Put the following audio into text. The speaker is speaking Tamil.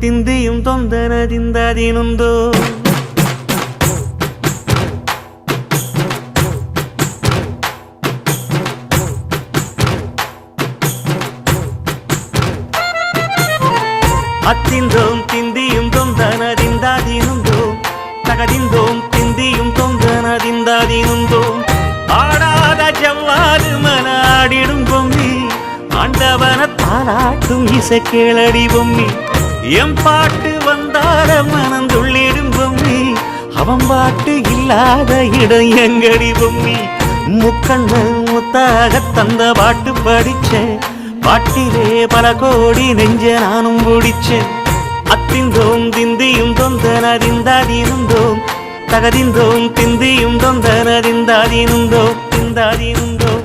ತಿಂದಿಯುಂ ತೊಂದನದಿಂದದಿನುಂದೋ ಅತ್ತಿಂದೋಂ ತಿಂದಿಯುಂ ತೊಂದನದಿಂದದಿನುಂದೋ ತಗದಿಂದೋಂ ತಿಂದಿಯುಂ ತೊಂದನದಿಂದದಿನುಂದೋ ஆடாத ஜவ்வாது மனாடிடும் பொம்மி ஆண்டவன தாலாட்டும் இசை கேளடி பொம்மி எம் பாட்டு வந்தார மனந்துள்ளிடும் பொம்மி அவன் பாட்டு இல்லாத இடம் எங்கடி பொம்மி முக்கண்ணல் முத்தாக தந்த பாட்டு படிச்சேன் பாட்டிலே பல கோடி நெஞ்ச நானும் பிடிச்சேன் அத்திந்தோம் திந்தியும் தொந்தனதிந்தாதிருந்தோம் தகதிந்தோம் திந்தியும் தொந்தனதிந்தாதிருந்தோம் திந்தாதிருந்தோம்